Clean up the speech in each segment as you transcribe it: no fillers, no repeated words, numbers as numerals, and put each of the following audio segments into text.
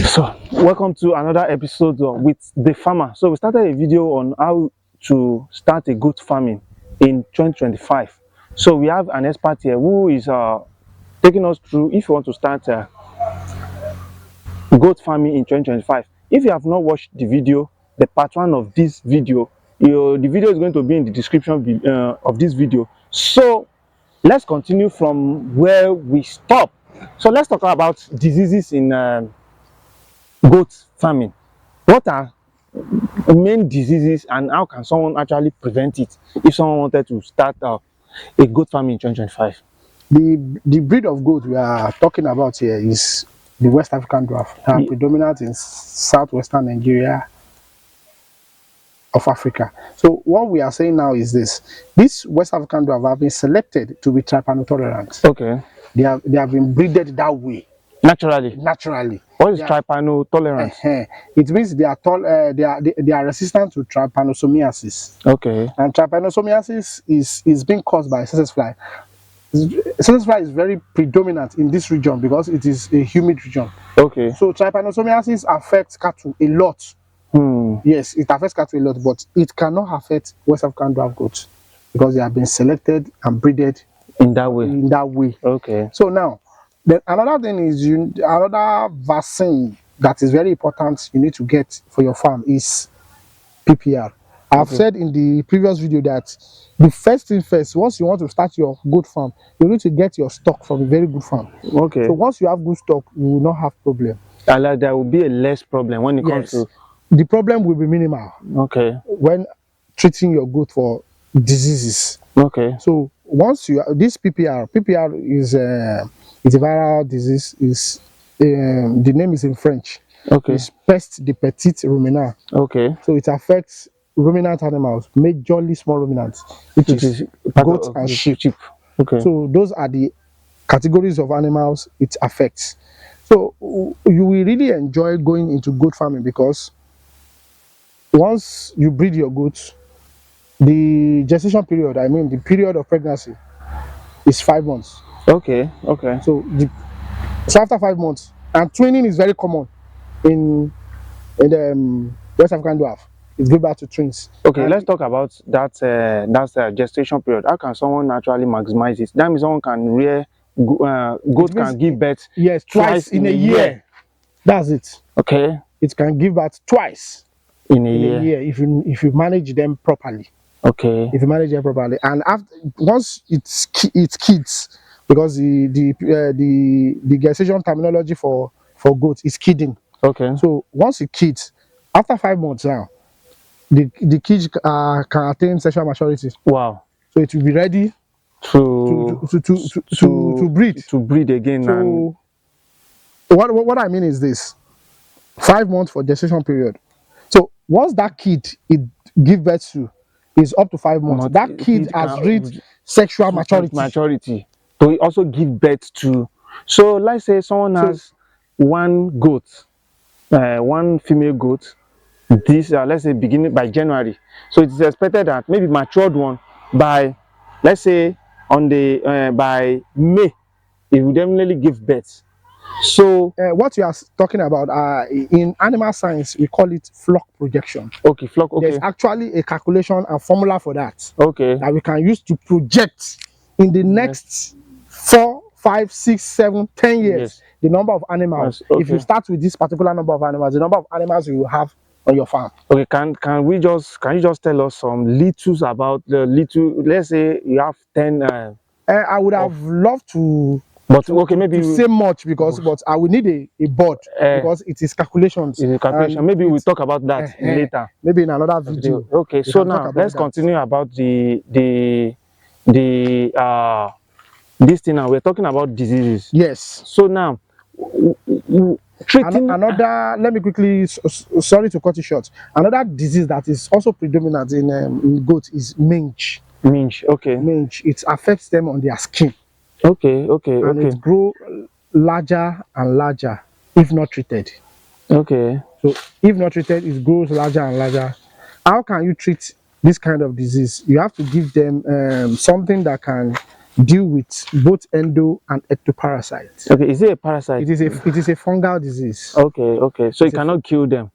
So, welcome to another episode with the farmer. So, we started a video on how to start a goat farming in 2025. So, we have an expert here who is taking us through if you want to start goat farming in 2025. If you have not watched the video, the part one of this video, the video is going to be in the description of this video. So, let's continue from where we stop. So, let's talk about diseases in goat farming. What are main diseases and how can someone actually prevent it if someone wanted to start a goat farming in 2025? The breed of goat we are talking about here is the West African dwarf, predominant in southwestern Nigeria of Africa. So what we are saying now is this West African dwarf have been selected to be trypanotolerant. Okay. They have been breeded that way. Naturally. What is trypanotolerance? It means they are they are resistant to trypanosomiasis. Okay. And trypanosomiasis is being caused by SSS fly. SSS fly is very predominant in this region because it is a humid region. Okay. So trypanosomiasis affects cattle a lot. Yes, it affects cattle a lot, but it cannot affect West African dwarf goats because they have been selected and breeded in that way. Okay. So now, then another thing is another vaccine that is very important you need to get for your farm is PPR. I've said in the previous video that the first thing first, once you want to start your goat farm, you need to get your stock from a very good farm. Okay. So once you have good stock, you will not have problem. And there will be a less problem when it comes to... The problem will be minimal. Okay. When treating your goat for diseases. Okay. So once you this PPR is a viral disease. Is the name is in French. Okay. It's peste de petit ruminant. Okay. So it affects ruminant animals, majorly small ruminants, which is goats and sheep. Okay. So those are the categories of animals it affects. So you will really enjoy going into goat farming because once you breed your goats, the gestation period, I mean the period of pregnancy, is 5 months. Okay. Okay. So after 5 months, and twinning is very common in the West African dwarf. It goes back to twins. Okay, and let's talk about that gestation period. How can someone actually maximize it? That means someone can rear goat can give birth twice in a year. That's it. Okay. It can give birth twice in a year if you manage them properly. Okay. If you manage them properly, and once it's kids, because the gestation terminology for goats is kidding. Okay. So once it kids, after 5 months now, the kids can attain sexual maturity. Wow. So it will be ready to breed. To breed again. So what I mean is this: 5 months for gestation period. So once that kid it give birth to is up to 5 months, that kid has reached sexual maturity. To also give birth to. So let's say someone has one goat, one female goat. This let's say beginning by January. So it is expected that maybe matured one by, let's say, on the by May, it will definitely give birth. So what you are talking about in animal science, we call it flock projection. Okay, flock. Okay. There's actually a calculation and formula for that. Okay. That we can use to project in the next 4, 5, 6, 7, 10 years the number of animals. Okay. If you start with this particular number of animals, the number of animals you will have on your farm. Okay, can you just tell us some littles about the little? Let's say you have 10. I would have loved to. But okay, maybe to say much because but I will need a board because it is calculations. It is calculation. Maybe we'll talk about that later. Maybe in another video. Okay, so now let's continue about this thing now. We're talking about diseases. Yes. So now treating another, let me quickly, sorry to cut it short. Another disease that is also predominant in goats is mange. Mange, okay. Mange, it affects them on their skin. Okay. And it grows larger and larger if not treated. Okay. So if not treated, it grows larger and larger. How can you treat this kind of disease? You have to give them something that can deal with both endo and ectoparasites. Okay, is it a parasite? It is a fungal disease. Okay, okay. So you cannot kill them.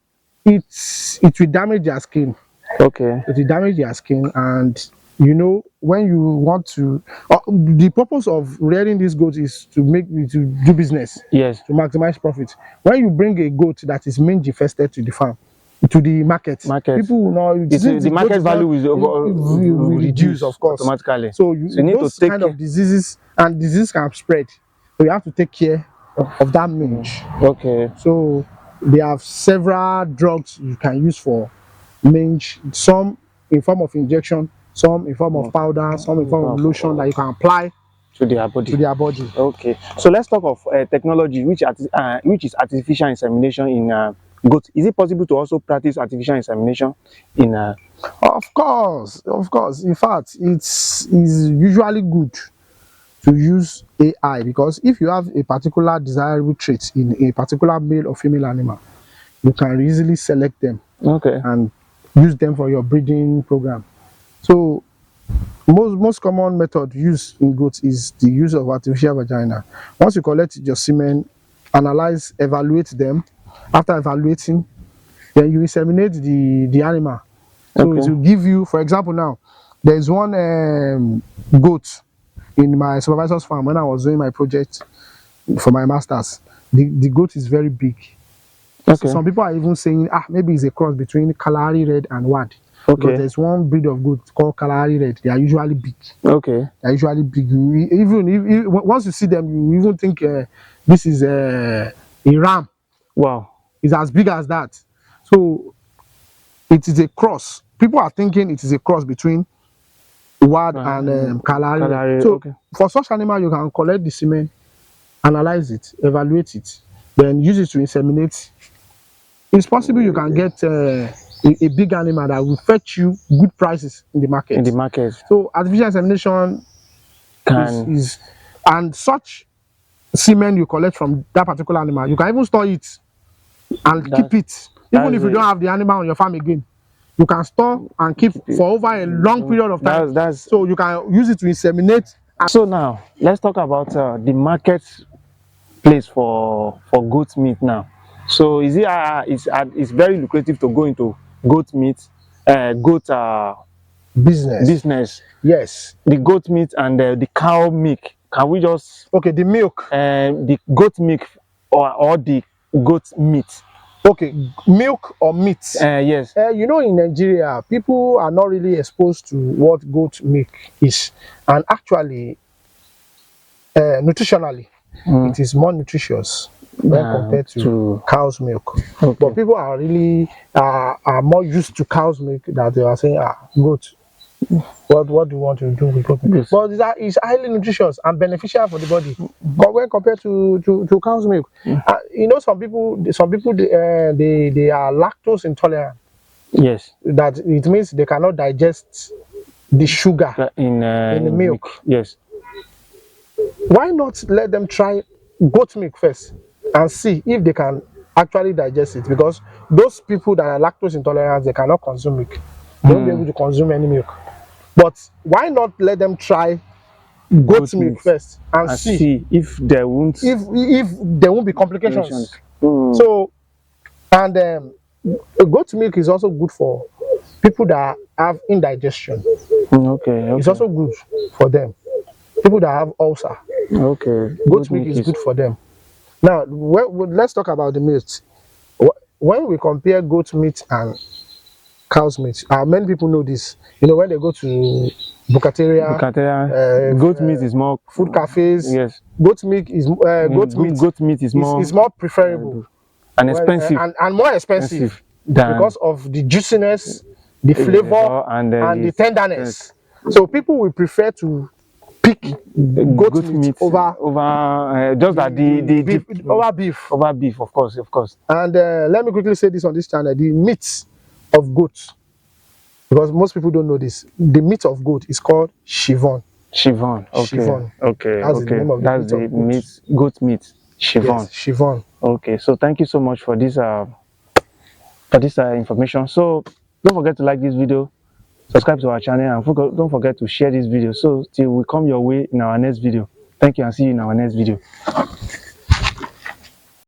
It will damage their skin. Okay. It will damage their skin, and when you want to, the purpose of rearing this goat is to do business, Yes. to maximize profit. When you bring a goat that is mange infested to the farm, to the market, people will know the market value will reduce, of course, automatically. So you need to take kind of diseases, and disease can spread, so you have to take care of that mange. Okay. So they have several drugs you can use for mange, some in form of injection, some in form of powder, some in form of lotion that you can apply to their body. Okay. So let's talk of technology, which is artificial insemination in goats. Is it possible to also practice artificial insemination in? Of course. In fact, it's usually good to use AI, because if you have a particular desirable trait in a particular male or female animal, you can easily select them. Okay. And use them for your breeding program. So most common method used in goats is the use of artificial vagina. Once you collect your semen, analyze, evaluate them. After evaluating, then you inseminate the animal. So it will give you, for example, now there is one goat in my supervisor's farm when I was doing my project for my masters. The goat is very big. Okay. So some people are even saying, maybe it's a cross between Kalahari Red and Wad. Okay. Because there's one breed of goat called Kalahari Red. They are usually big. Okay. They are usually big. Even once you see them, you even think this is a ram. Wow. It's as big as that. So it is a cross. People are thinking it is a cross between Wad and Kalahari Red. So for such animal, you can collect the semen, analyze it, evaluate it, then use it to inseminate. It's possible you can get a big animal that will fetch you good prices in the market. So artificial insemination is and such semen you collect from that particular animal, you can even store it and keep it. Even if you don't have the animal on your farm again, you can store and keep for over a long period of time. So you can use it to inseminate. So now let's talk about the market place for goat meat now. So is it it's very lucrative to go into goat meat, goat business? Yes. The goat meat and the cow milk. Can we just the milk? The goat milk or the goat meat. Okay, milk or meat? Yes. In Nigeria, people are not really exposed to what goat milk is, and actually, nutritionally, it is more nutritious when compared to cow's milk. Okay. But people are really are more used to cow's milk that they are saying, goat. What do you want to do with goat milk? But it's highly nutritious and beneficial for the body. But when compared to cow's milk, some people they are lactose intolerant. Yes. That it means they cannot digest the sugar in the milk. Yes. Why not let them try goat milk first and see if they can actually digest it? Because those people that are lactose intolerant, they cannot consume milk. They won't be able to consume any milk. But why not let them try goat milk first and see if there won't be complications. So, and goat milk is also good for people that have indigestion. Okay. It's also good for them. People that have ulcer. Okay. Goat milk is good for them. Now, let's talk about the meat. When we compare goat meat and cow's meat, many people know this. When they go to Bukateria, goat meat is more food cafes. Yes. Goat meat is goat meat is more preferable and expensive and more expensive because of the juiciness, the flavor, and the tenderness. So people will prefer to pick goat meat over just that over beef, of course. And let me quickly say this on this channel: the meat of goat, because most people don't know this, the meat of goat is called chivon. Chivon. Okay. Chivon. Okay. That's the name of the goat meat. Chivon. Yes, chivon. Okay. So thank you so much for this information. So don't forget to like this video, subscribe to our channel, and don't forget to share this video. So till we come your way in our next video. Thank you, and see you in our next video.